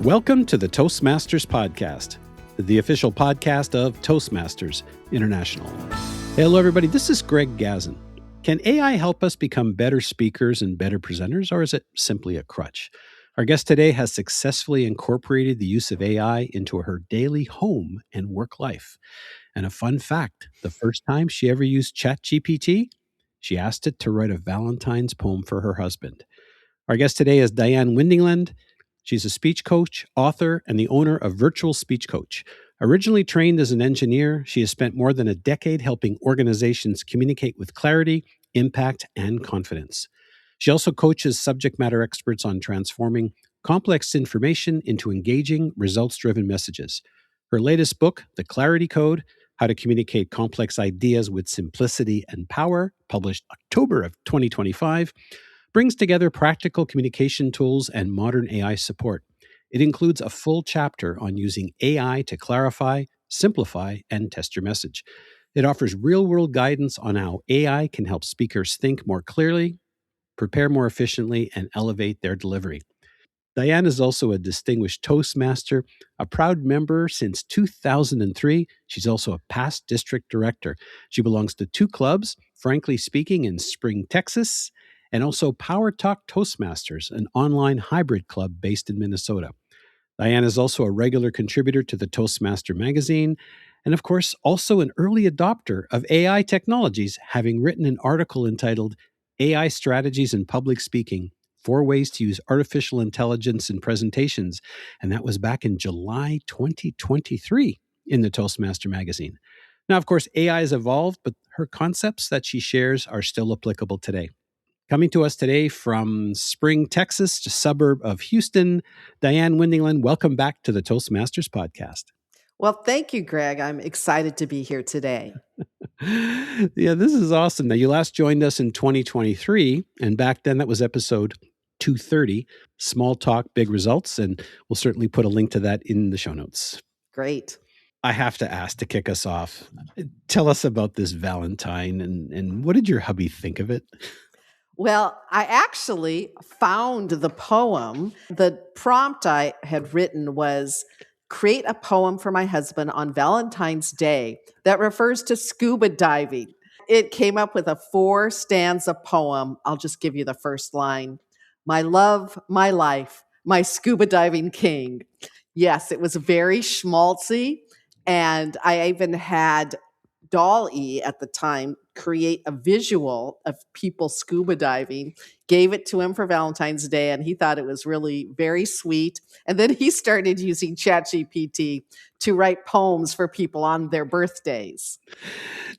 Welcome to the Toastmasters Podcast, the official podcast of Toastmasters International. Hello, everybody. This is Greg Gazin. Can AI help us become better speakers and better presenters, or is it simply a crutch? Our guest today has successfully incorporated the use of AI into her daily home and work life. And a fun fact, the first time she ever used ChatGPT, she asked it to write a Valentine's poem for her husband. Our guest today is Diane Windingland. She's a speech coach, author, and the owner of Virtual Speech Coach. Originally trained as an engineer, she has spent more than a decade helping organizations communicate with clarity, impact, and confidence. She also coaches subject matter experts on transforming complex information into engaging, results-driven messages. Her latest book, The Clarity Code, How to Communicate Complex Ideas with Simplicity and Power, published October of 2025, brings together practical communication tools and modern AI support. It includes a full chapter on using AI to clarify, simplify, and test your message. It offers real-world guidance on how AI can help speakers think more clearly, prepare more efficiently, and elevate their delivery. Diane is also a distinguished Toastmaster, a proud member since 2003. She's also a past district director. She belongs to two clubs, Frankly Speaking in Spring, Texas, and also Power Talk Toastmasters, an online hybrid club based in Minnesota. Diane is also a regular contributor to the Toastmaster magazine, and of course, also an early adopter of AI technologies, having written an article entitled AI Strategies in Public Speaking, 4 Ways to Use Artificial Intelligence in Presentations. And that was back in July 2023 in the Toastmaster magazine. Now, of course, AI has evolved, but her concepts that she shares are still applicable today. Coming to us today from Spring, Texas, a suburb of Houston, Diane Windingland, welcome back to the Toastmasters Podcast. Well, thank you, Greg. I'm excited to be here today. Yeah, this is awesome. Now, you last joined us in 2023, and back then that was episode 230, Small Talk, Big Results, and we'll certainly put a link to that in the show notes. Great. I have to ask to kick us off, tell us about this Valentine, and what did your hubby think of it? Well, I actually found the poem. The prompt I had written was create a poem for my husband on Valentine's Day that refers to scuba diving. It came up with a 4-stanza poem. I'll just give you the first line. My love, my life, my scuba diving king. Yes, it was very schmaltzy. And I even had Doll-E at the time create a visual of people scuba diving, gave it to him for Valentine's Day, and he thought it was really very sweet. And then he started using ChatGPT to write poems for people on their birthdays.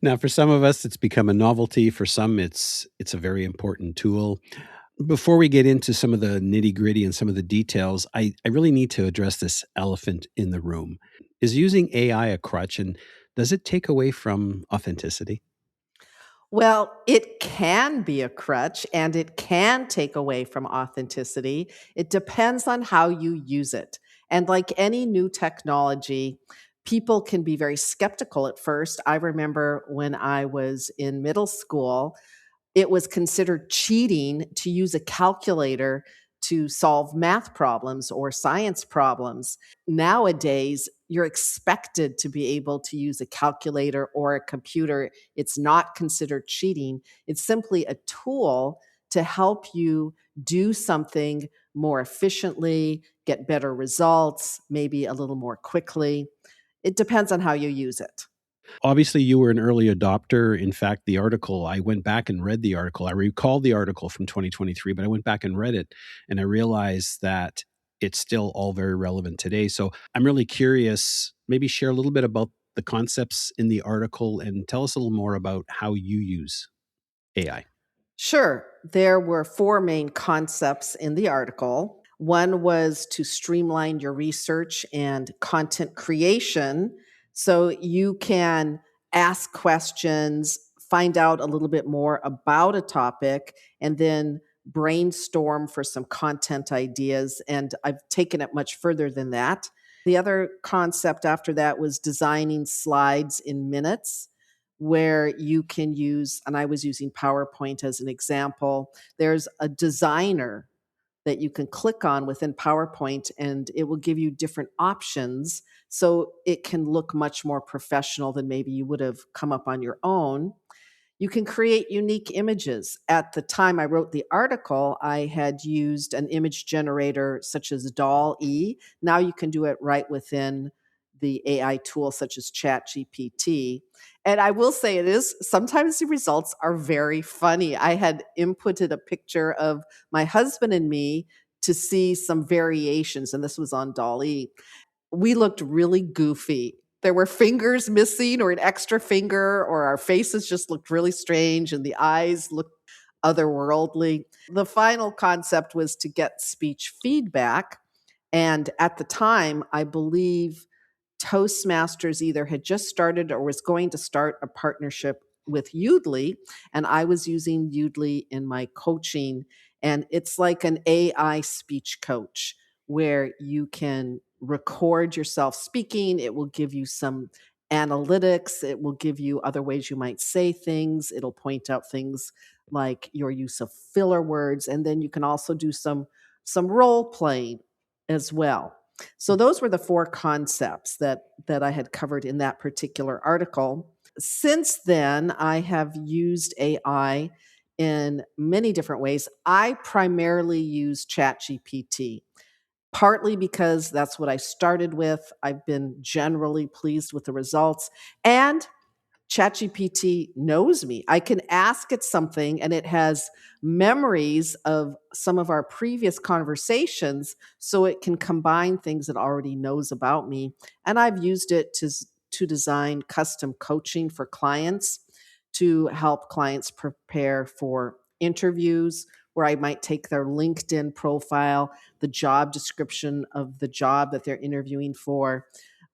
Now, for some of us, it's become a novelty. For some, it's a very important tool. Before we get into some of the nitty-gritty and some of the details, I really need to address this elephant in the room. Is using AI a crutch, and does it take away from authenticity? Well, it can be a crutch and it can take away from authenticity. It depends on how you use it. And like any new technology, people can be very skeptical at first. I remember when I was in middle school, it was considered cheating to use a calculator to solve math problems or science problems. Nowadays, you're expected to be able to use a calculator or a computer. It's not considered cheating. It's simply a tool to help you do something more efficiently, get better results, maybe a little more quickly. It depends on how you use it. Obviously, you were an early adopter. In fact, the article, I went back and read the article. I recall the article from 2023, but I went back and read it, and I realized that it's still all very relevant today. So I'm really curious, maybe share a little bit about the concepts in the article and tell us a little more about how you use AI. Sure. There were 4 main concepts in the article. One was to streamline your research and content creation so you can ask questions, find out a little bit more about a topic, and then brainstorm for some content ideas. And I've taken it much further than that. The other concept after that was designing slides in minutes where you can use, and I was using PowerPoint as an example. There's a designer that you can click on within PowerPoint, and it will give you different options so it can look much more professional than maybe you would have come up on your own. You can create unique images. At the time I wrote the article, I had used an image generator such as DALL-E. Now you can do it right within the AI tool such as ChatGPT. And I will say it is, sometimes the results are very funny. I had inputted a picture of my husband and me to see some variations, and this was on DALL-E. We looked really goofy. There were fingers missing or an extra finger, or our faces just looked really strange and the eyes looked otherworldly. The final concept was to get speech feedback. And at the time, I believe Toastmasters either had just started or was going to start a partnership with Udly, and I was using Udly in my coaching. And it's like an AI speech coach where you can record yourself speaking. It will give you some analytics. It will give you other ways you might say things. It'll point out things like your use of filler words. And then you can also do some role playing as well. So those were the four concepts that I had covered in that particular article. Since then, I have used AI in many different ways. I primarily use ChatGPT, partly because that's what I started with. I've been generally pleased with the results. And ChatGPT knows me. I can ask it something and it has memories of some of our previous conversations, so it can combine things it already knows about me. And I've used it to design custom coaching for clients, to help clients prepare for interviews where I might take their LinkedIn profile, the job description of the job that they're interviewing for,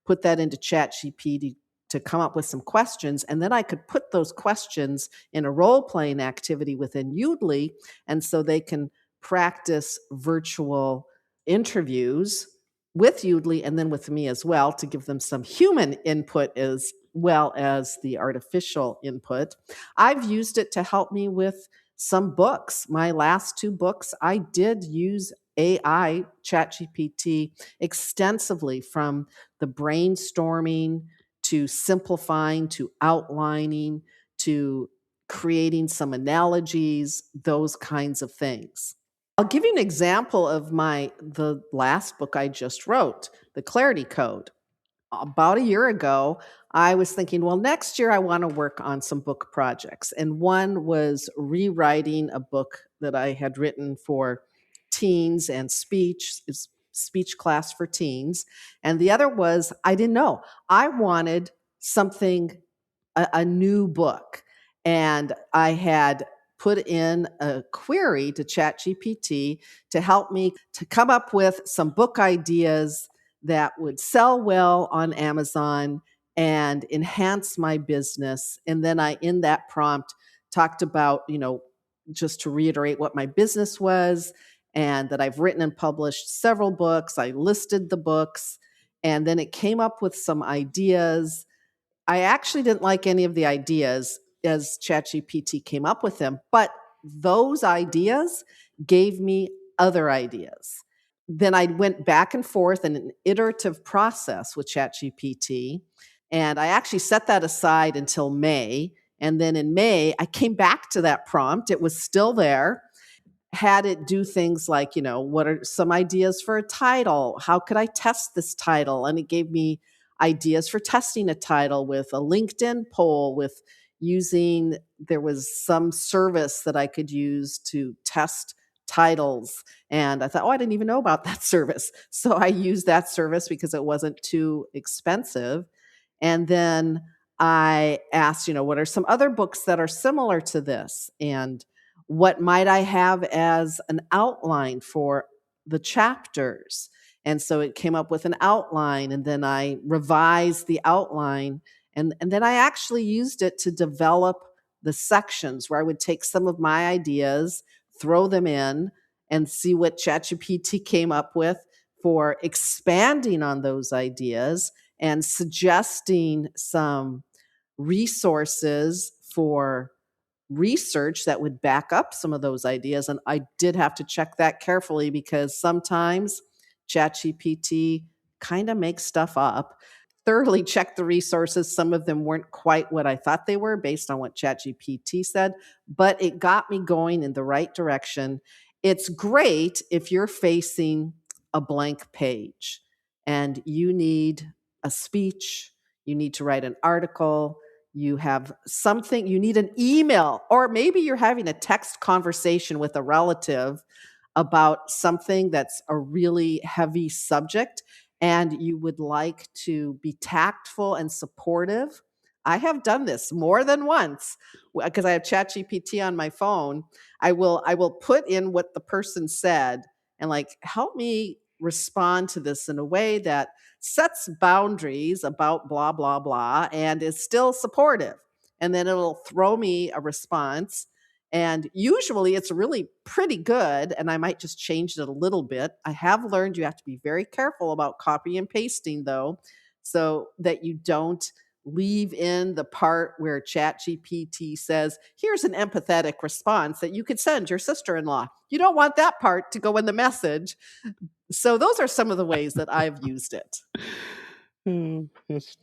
put that into ChatGPT to come up with some questions, and then I could put those questions in a role-playing activity within Udly, and so they can practice virtual interviews with Udly and then with me as well, to give them some human input as well as the artificial input. I've used it to help me with some books. My last two books, I did use AI, ChatGPT, extensively, from the brainstorming to simplifying, to outlining, to creating some analogies, those kinds of things. I'll give you an example of the last book I just wrote, The Clarity Code. About a year ago, I was thinking, well, next year I want to work on some book projects. And one was rewriting a book that I had written for teens and speech class for teens. And the other was, I didn't know. I wanted something, a new book. And I had put in a query to ChatGPT to help me to come up with some book ideas that would sell well on Amazon and enhance my business. And then I, in that prompt, talked about, just to reiterate what my business was, and that I've written and published several books. I listed the books, and then it came up with some ideas. I actually didn't like any of the ideas as ChatGPT came up with them, but those ideas gave me other ideas. Then I went back and forth in an iterative process with ChatGPT, and I actually set that aside until May. And then in May, I came back to that prompt. It was still there. Had it do things like, what are some ideas for a title? How could I test this title? And it gave me ideas for testing a title with a LinkedIn poll, with there was some service that I could use to test titles. And I thought, I didn't even know about that service. So I used that service because it wasn't too expensive. And then I asked, what are some other books that are similar to this? And what might I have as an outline for the chapters? And so it came up with an outline, and then I revised the outline. And then I actually used it to develop the sections where I would take some of my ideas, throw them in, and see what ChatGPT came up with for expanding on those ideas and suggesting some resources for research that would back up some of those ideas. And I did have to check that carefully because sometimes ChatGPT kind of makes stuff up. Thoroughly checked the resources. Some of them weren't quite what I thought they were based on what ChatGPT said, but it got me going in the right direction. It's great if you're facing a blank page and you need a speech, you need to write an article, you have something, you need an email, or maybe you're having a text conversation with a relative about something that's a really heavy subject and you would like to be tactful and supportive. I have done this more than once because I have ChatGPT on my phone. I will put in what the person said and like help me respond to this in a way that sets boundaries about blah blah blah and is still supportive. And then it'll throw me a response and usually it's really pretty good, and I might just change it a little bit. I have learned you have to be very careful about copy and pasting, though, so that you don't leave in the part where ChatGPT says, here's an empathetic response that you could send your sister in law. You don't want that part to go in the message. So, those are some of the ways that I've used it. Oh,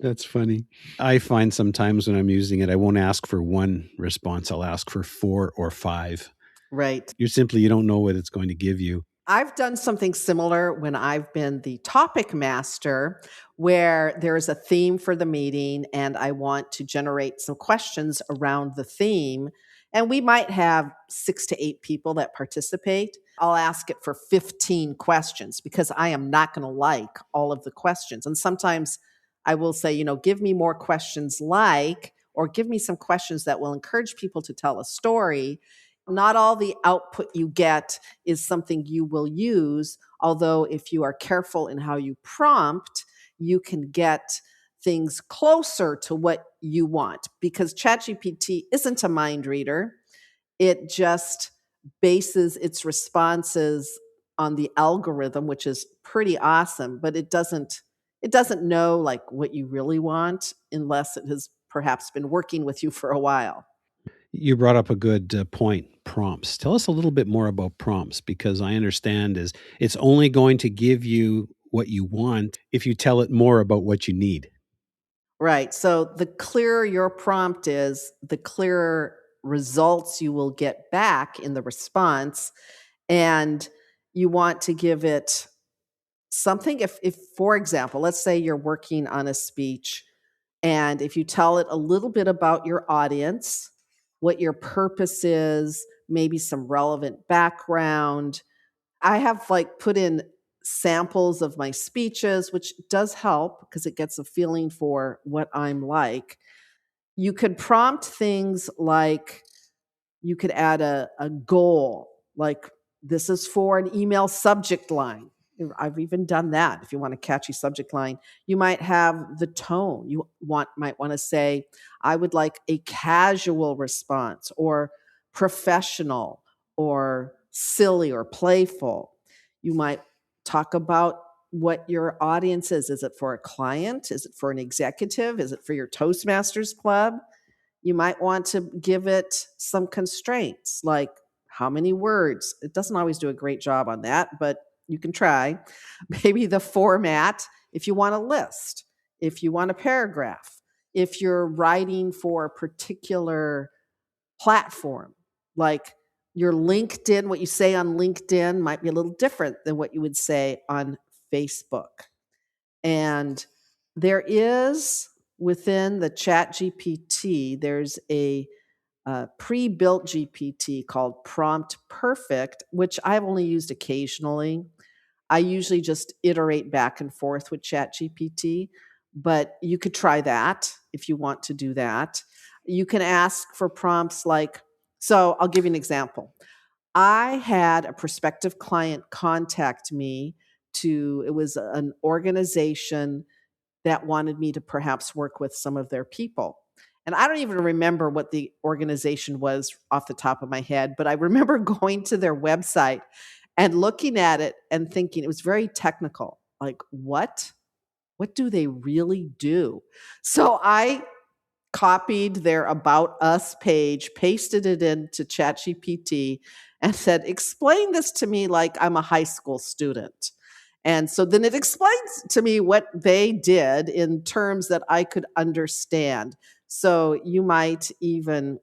that's funny. I find sometimes when I'm using it, I won't ask for one response. I'll ask for 4 or 5. Right. You don't know what it's going to give you. I've done something similar when I've been the topic master, where there's a theme for the meeting and I want to generate some questions around the theme. And we might have 6 to 8 people that participate. I'll ask it for 15 questions because I am not going to like all of the questions. And sometimes I will say, give me more questions or give me some questions that will encourage people to tell a story. Not all the output you get is something you will use, although if you are careful in how you prompt, you can get things closer to what you want because ChatGPT isn't a mind reader. It just bases its responses on the algorithm, which is pretty awesome, but it doesn't know like what you really want unless it has perhaps been working with you for a while. You brought up a good point, prompts. Tell us a little bit more about prompts because I understand it's only going to give you what you want if you tell it more about what you need. Right. So the clearer your prompt is, the clearer results you will get back in the response. And you want to give it something. If for example, let's say you're working on a speech, and if you tell it a little bit about your audience, what your purpose is, maybe some relevant background. I have like put in samples of my speeches, which does help because it gets a feeling for what I'm like. You could prompt things like you could add a goal, like this is for an email subject line. I've even done that. If you want a catchy subject line, you might have the tone. Might want to say, I would like a casual response or professional or silly or playful. You might talk about what your audience is. Is it for a client? Is it for an executive? Is it for your Toastmasters club? You might want to give it some constraints, like how many words. It doesn't always do a great job on that, but you can try. Maybe the format, if you want a list, if you want a paragraph, if you're writing for a particular platform, like your LinkedIn, what you say on LinkedIn might be a little different than what you would say on Facebook. And there is within the ChatGPT, there's a pre-built GPT called Prompt Perfect, which I've only used occasionally. I usually just iterate back and forth with ChatGPT, but you could try that if you want to do that. You can ask for prompts like, so I'll give you an example. I had a prospective client contact me it was an organization that wanted me to perhaps work with some of their people. And I don't even remember what the organization was off the top of my head, but I remember going to their website and looking at it and thinking it was very technical. Like, what? What do they really do? So I copied their About Us page, pasted it into ChatGPT, and said, explain this to me like I'm a high school student. And so then it explains to me what they did in terms that I could understand. So you might even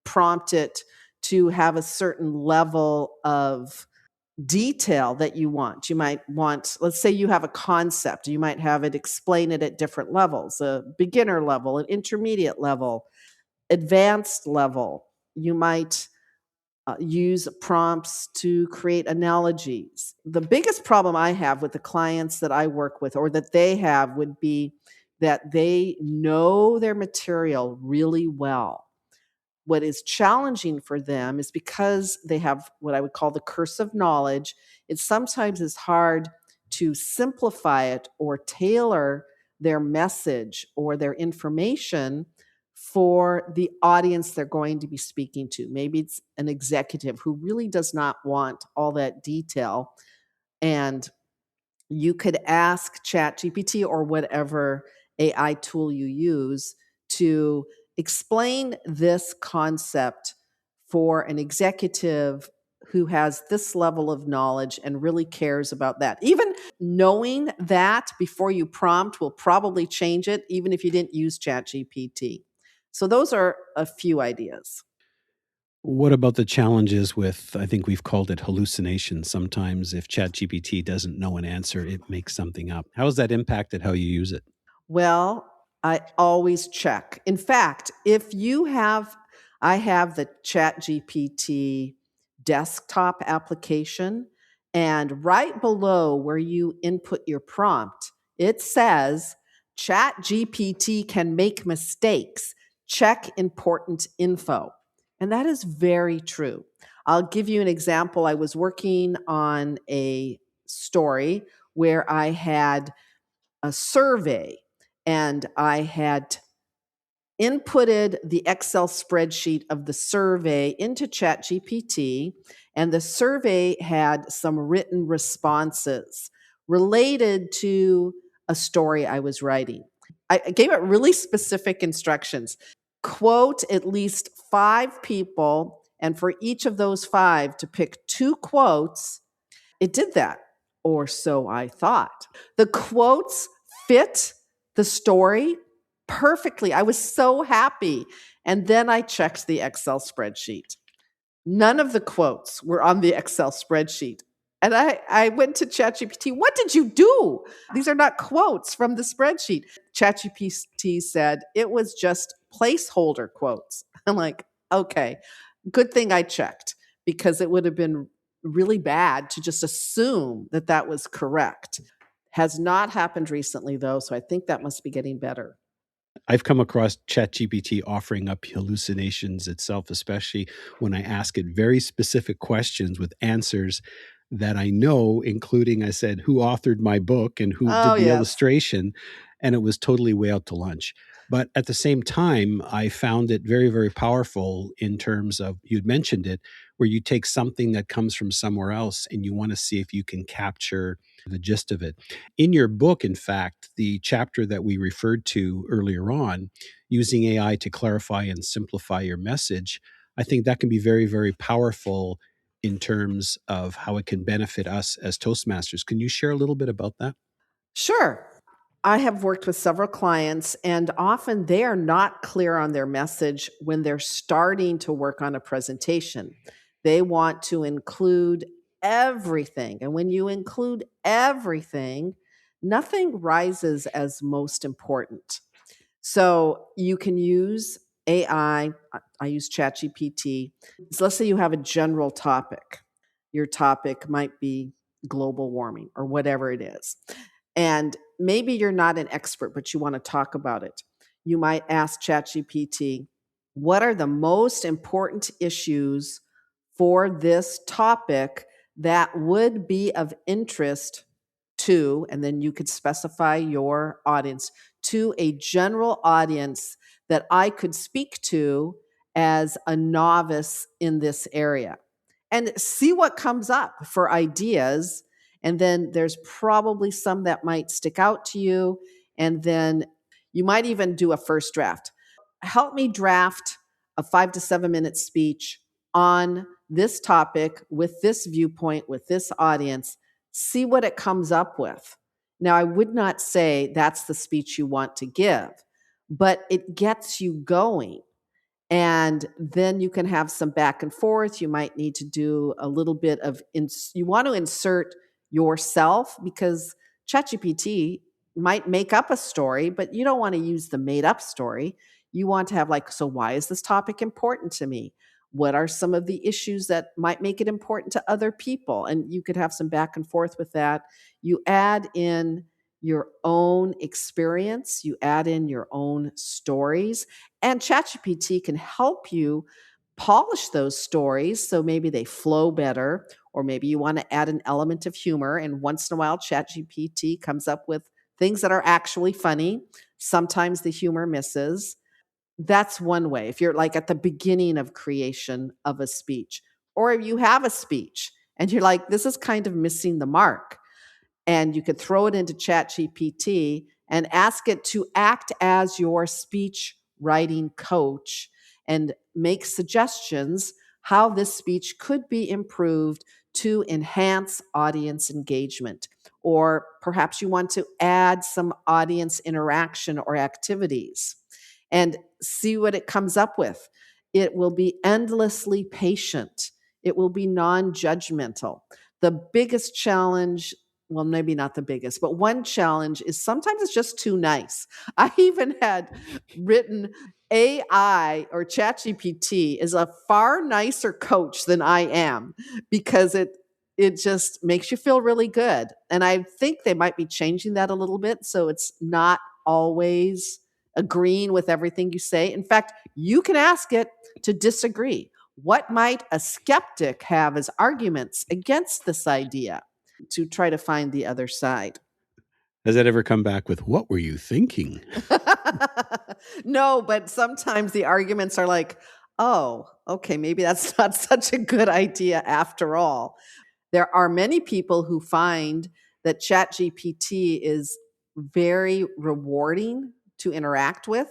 prompt it to have a certain level of detail that you want. You might want, let's say you have a concept, you might have it explain it at different levels, a beginner level, an intermediate level, advanced level. You might use prompts to create analogies. The biggest problem I have with the clients that I work with or that they have would be that they know their material really well. What is challenging for them is because they have what I would call the curse of knowledge, it sometimes is hard to simplify it or tailor their message or their information for the audience they're going to be speaking to. Maybe it's an executive who really does not want all that detail. And you could ask ChatGPT or whatever AI tool you use to explain this concept for an executive who has this level of knowledge and really cares about that. Even knowing that before you prompt will probably change it, even if you didn't use ChatGPT. So those are a few ideas. What about the challenges with, I think we've called it hallucinations? Sometimes if ChatGPT doesn't know an answer, it makes something up. How has that impacted how you use it? Well, I always check. In fact, I have the ChatGPT desktop application, and right below where you input your prompt, it says ChatGPT can make mistakes. Check important info. And that is very true. I'll give you an example. I was working on a story where I had a survey and I had inputted the Excel spreadsheet of the survey into ChatGPT, and the survey had some written responses related to a story I was writing. I gave it really specific instructions. Quote at least 5 people, and for each of those 5 to pick 2 quotes. It did that, or so I thought. The quotes fit the story perfectly. I was so happy. And then I checked the Excel spreadsheet. None of the quotes were on the Excel spreadsheet. And I went to ChatGPT, what did you do? These are not quotes from the spreadsheet. ChatGPT said it was just placeholder quotes. I'm like, okay, good thing I checked, because it would have been really bad to just assume that that was correct. Has not happened recently, though, so I think that must be getting better. I've come across ChatGPT offering up hallucinations itself, especially when I ask it very specific questions with answers that I know, including I said, who authored my book and who Oh, did the yes. illustration, and it was totally way out to lunch. But at the same time, I found it very, very powerful in terms of, you'd mentioned it, where you take something that comes from somewhere else and you want to see if you can capture the gist of it. In your book, in fact, the chapter that we referred to earlier on, using AI to clarify and simplify your message, I think that can be very, very powerful in terms of how it can benefit us as Toastmasters. Can you share a little bit about that? Sure. I have worked with several clients, and often they are not clear on their message when they're starting to work on a presentation. They want to include everything. And when you include everything, nothing rises as most important. So you can use AI. I use ChatGPT. So let's say you have a general topic. Your topic might be global warming or whatever it is. And maybe you're not an expert, but you want to talk about it. You might ask ChatGPT, what are the most important issues for this topic that would be of interest to, and then you could specify your audience, to a general audience that I could speak to as a novice in this area, and see what comes up for ideas. And then there's probably some that might stick out to you. And then you might even do a first draft. help me draft a 5 to 7 minute speech on this topic with this viewpoint, with this audience, see what it comes up with. Now, I would not say that's the speech you want to give, but it gets you going. And then you can have some back and forth. You might need to do a little bit of, you want to insert yourself, because ChatGPT might make up a story, but you don't want to use the made up story. You want to have like, so why is this topic important to me? What are some of the issues that might make it important to other people? And you could have some back and forth with that. You add in your own experience, you add in your own stories, and ChatGPT can help you polish those stories so maybe they flow better, or maybe you want to add an element of humor. And once in a while, ChatGPT comes up with things that are actually funny. Sometimes the humor misses. That's one way. If you're like at the beginning of creation of a speech, or if you have a speech and you're like, this is kind of missing the mark, and you could throw it into ChatGPT and ask it to act as your speech writing coach and make suggestions how this speech could be improved to enhance audience engagement. Or perhaps you want to add some audience interaction or activities, and see what it comes up with. It will be endlessly patient. It will be non-judgmental. The biggest challenge, well, maybe not the biggest, but one challenge is sometimes it's just too nice. I even had written AI, or ChatGPT is a far nicer coach than I am, because it just makes you feel really good. And I think they might be changing that a little bit, so it's not always agreeing with everything you say. In fact, you can ask it to disagree. What might a skeptic have as arguments against this idea, to try to find the other side? Has that ever come back with, what were you thinking? No, but sometimes the arguments are like, oh, okay, maybe that's not such a good idea after all. There are many people who find that ChatGPT is very rewarding to interact with.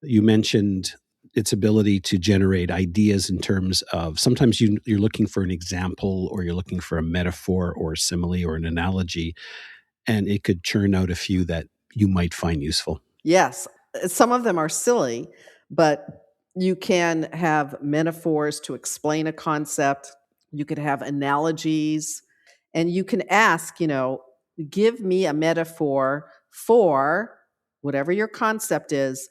You mentioned its ability to generate ideas in terms of, sometimes you're looking for an example, or you're looking for a metaphor or a simile or an analogy, and it could churn out a few that you might find useful. Yes, some of them are silly, but you can have metaphors to explain a concept. You could have analogies, and you can ask, give me a metaphor for whatever your concept is,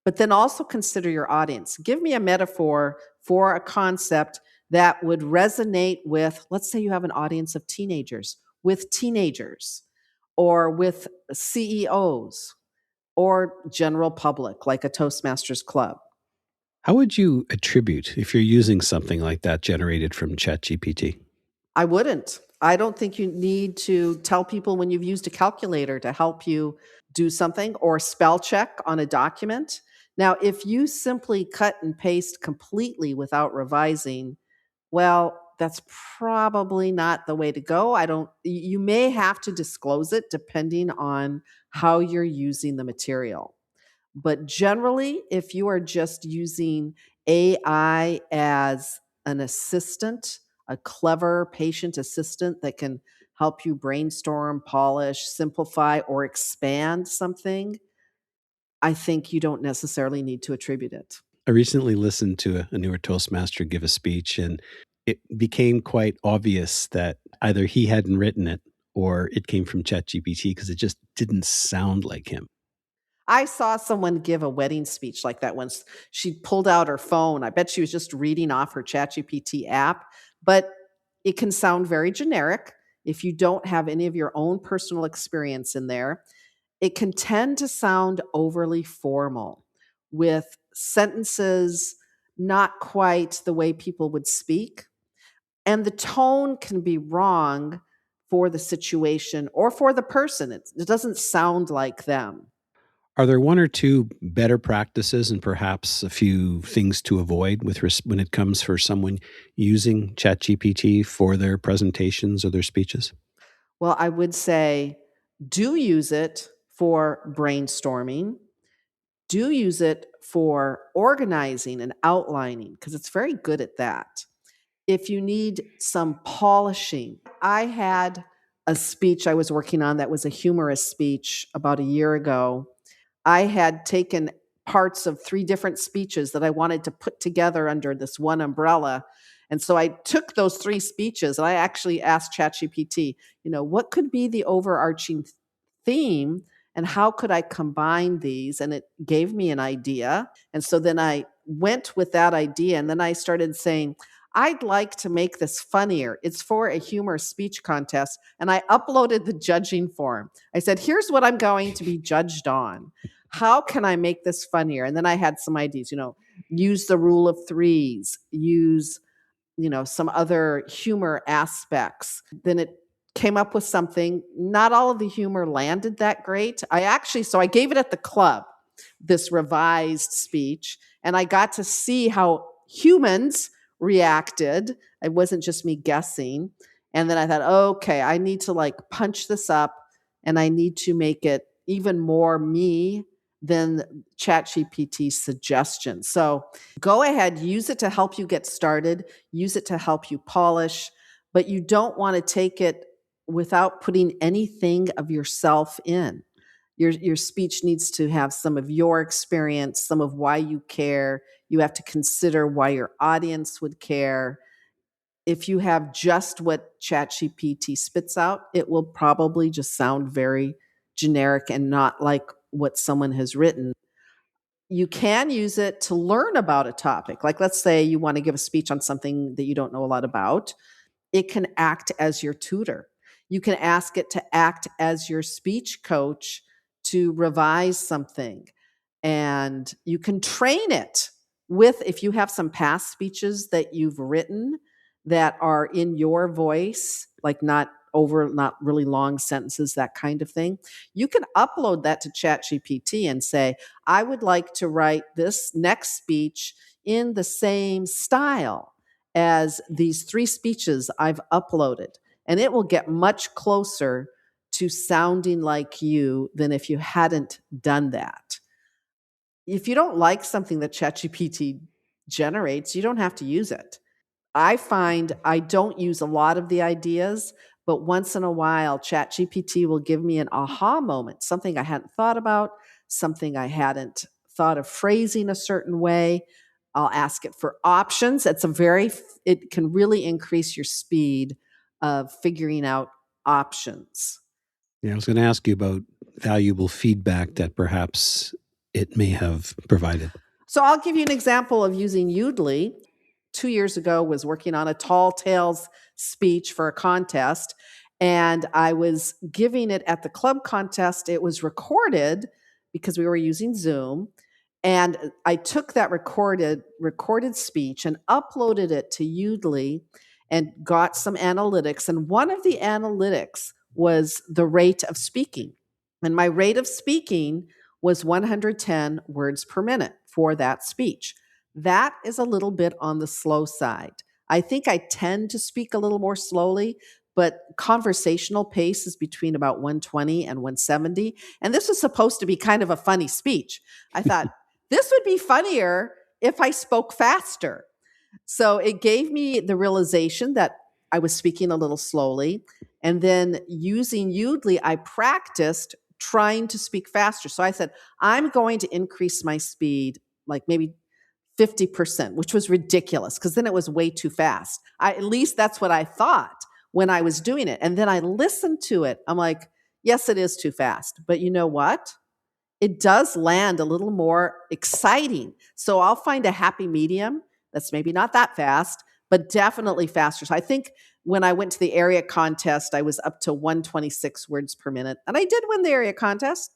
but then also consider your audience. Give me a metaphor for a concept that would resonate with, let's say you have an audience of teenagers, or with CEOs, or general public, like a Toastmasters club. How would you attribute, if you're using something like that generated from ChatGPT? I wouldn't. I don't think you need to tell people when you've used a calculator to help you do something, or spell check on a document. Now, if you simply cut and paste completely without revising, well, that's probably not the way to go. You may have to disclose it depending on how you're using the material. But generally, if you are just using AI as an assistant, a clever patient assistant that can help you brainstorm, polish, simplify, or expand something, I think you don't necessarily need to attribute it. I recently listened to a newer Toastmaster give a speech, and it became quite obvious that either he hadn't written it or it came from ChatGPT, because it just didn't sound like him. I saw someone give a wedding speech like that once. She pulled out her phone. I bet she was just reading off her ChatGPT app, but it can sound very generic if you don't have any of your own personal experience in there. It can tend to sound overly formal, with sentences not quite the way people would speak. And the tone can be wrong for the situation or for the person. It doesn't sound like them. Are there one or two better practices and perhaps a few things to avoid when it comes for someone using ChatGPT for their presentations or their speeches? Well, I would say, do use it for brainstorming. Do use it for organizing and outlining because it's very good at that. If you need some polishing, I had a speech I was working on that was a humorous speech about a year ago. I had taken parts of 3 different speeches that I wanted to put together under this one umbrella. And so I took those 3 speeches and I actually asked ChatGPT, what could be the overarching theme and how could I combine these? And it gave me an idea. And so then I went with that idea and then I started saying, I'd like to make this funnier. It's for a humor speech contest. And I uploaded the judging form. I said, here's what I'm going to be judged on. How can I make this funnier? And then I had some ideas, use the rule of threes, use, some other humor aspects. Then it came up with something. Not all of the humor landed that great. So I gave it at the club, this revised speech, and I got to see how humans reacted. It wasn't just me guessing. And then I thought, okay, I need to punch this up and I need to make it even more me than ChatGPT's suggestions. So go ahead, use it to help you get started, use it to help you polish, but you don't want to take it without putting anything of yourself in. Your speech needs to have some of your experience, some of why you care. You have to consider why your audience would care. If you have just what ChatGPT spits out, it will probably just sound very generic and not like what someone has written. You can use it to learn about a topic. Like, let's say you want to give a speech on something that you don't know a lot about. It can act as your tutor. You can ask it to act as your speech coach to revise something. And you can train it if you have some past speeches that you've written that are in your voice, like not really long sentences, that kind of thing. You can upload that to ChatGPT and say, I would like to write this next speech in the same style as these 3 speeches I've uploaded. And it will get much closer to sounding like you than if you hadn't done that. If you don't like something that ChatGPT generates, you don't have to use it. I find I don't use a lot of the ideas, but once in a while, ChatGPT will give me an aha moment, something I hadn't thought about, something I hadn't thought of phrasing a certain way. I'll ask it for options. It can really increase your speed of figuring out options. Yeah, I was going to ask you about valuable feedback that perhaps it may have provided. So I'll give you an example of using Udly. 2 years ago, was working on a tall tales speech for a contest, and I was giving it at the club contest. It was recorded because we were using Zoom, and I took that recorded speech and uploaded it to Udly and got some analytics. And one of the analytics was the rate of speaking. And my rate of speaking was 110 words per minute for that speech. That is a little bit on the slow side. I think I tend to speak a little more slowly, but conversational pace is between about 120 and 170. And this was supposed to be kind of a funny speech. I thought, this would be funnier if I spoke faster. So it gave me the realization that I was speaking a little slowly. And then using Udly, I practiced trying to speak faster. So I said, I'm going to increase my speed, like maybe 50%, which was ridiculous because then it was way too fast. At least that's what I thought when I was doing it. And then I listened to it. I'm like, yes, it is too fast. But you know what? It does land a little more exciting. So I'll find a happy medium that's maybe not that fast, but definitely faster. So I think when I went to the area contest, I was up to 126 words per minute. And I did win the area contest.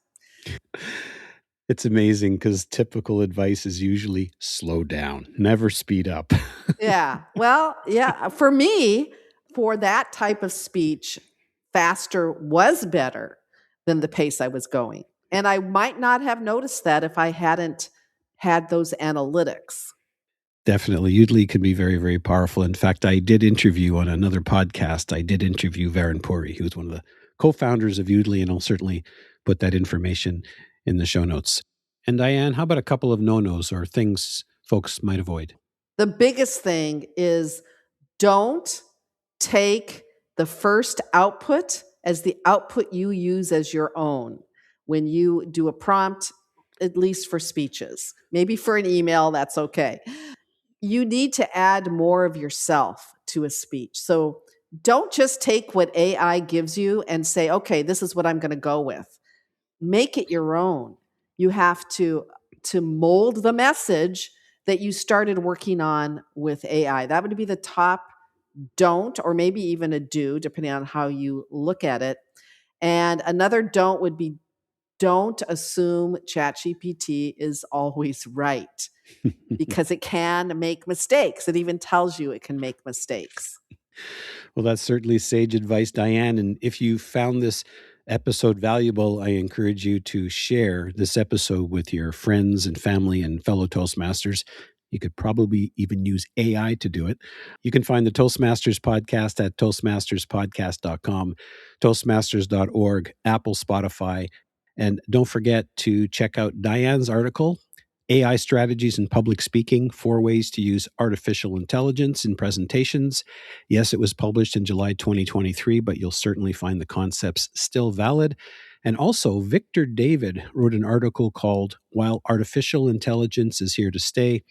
It's amazing because typical advice is usually slow down, never speed up. Yeah. Well, yeah. For me, for that type of speech, faster was better than the pace I was going. And I might not have noticed that if I hadn't had those analytics. Definitely. Udly can be very, very powerful. In fact, I did interview on another podcast, Varun Puri, who's one of the co-founders of Udly, and I'll certainly put that information in the show notes. And Diane, how about a couple of no-nos or things folks might avoid? The biggest thing is don't take the first output as the output you use as your own when you do a prompt, at least for speeches. Maybe for an email, that's okay. You need to add more of yourself to a speech. So don't just take what AI gives you and say, okay, this is what I'm going to go with. Make it your own. You have to mold the message that you started working on with AI. That would be the top don't, or maybe even a do, depending on how you look at it. And another don't would be don't assume ChatGPT is always right because it can make mistakes. It even tells you it can make mistakes. Well, that's certainly sage advice, Diane. And if you found this episode valuable, I encourage you to share this episode with your friends and family and fellow Toastmasters. You could probably even use AI to do it. You can find the Toastmasters podcast at toastmasterspodcast.com, toastmasters.org, Apple, Spotify. And don't forget to check out Diane's article, AI Strategies in Public Speaking, 4 Ways to Use Artificial Intelligence in Presentations. Yes, it was published in July 2023, but you'll certainly find the concepts still valid. And also, Victor David wrote an article called While Artificial Intelligence is Here to Stay,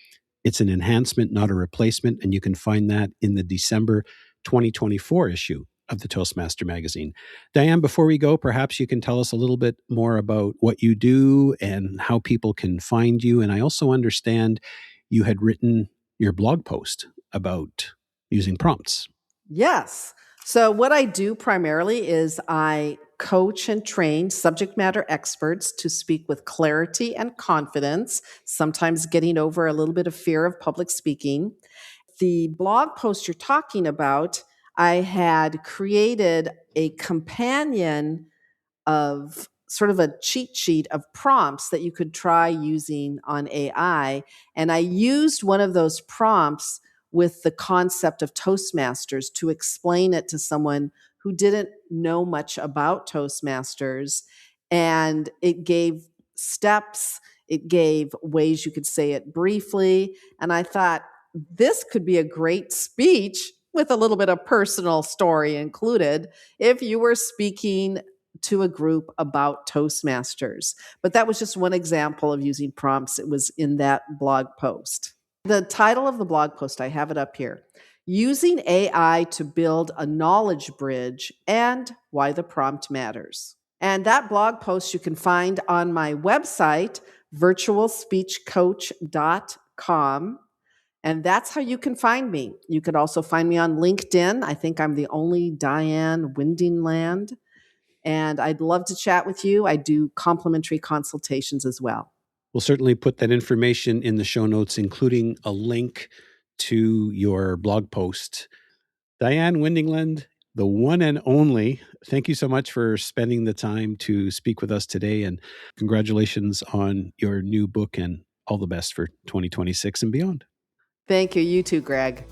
It's an Enhancement, Not a Replacement. And you can find that in the December 2024 issue of the Toastmaster magazine. Diane, before we go, perhaps you can tell us a little bit more about what you do and how people can find you. And I also understand you had written your blog post about using prompts. Yes. So what I do primarily is I coach and train subject matter experts to speak with clarity and confidence, sometimes getting over a little bit of fear of public speaking. The blog post you're talking about, I had created a companion of sort of a cheat sheet of prompts that you could try using on AI. And I used one of those prompts with the concept of Toastmasters to explain it to someone who didn't know much about Toastmasters. And it gave steps, it gave ways you could say it briefly. And I thought, this could be a great speech with a little bit of personal story included if you were speaking to a group about Toastmasters. But that was just one example of using prompts. It was in that blog post. The title of the blog post, I have it up here, Using AI to Build a Knowledge Bridge and Why the Prompt Matters. And that blog post you can find on my website, virtualspeechcoach.com. And that's how you can find me. You could also find me on LinkedIn. I think I'm the only Diane Windingland. And I'd love to chat with you. I do complimentary consultations as well. We'll certainly put that information in the show notes, including a link to your blog post. Diane Windingland, the one and only, thank you so much for spending the time to speak with us today. And congratulations on your new book and all the best for 2026 and beyond. Thank you. You too, Greg.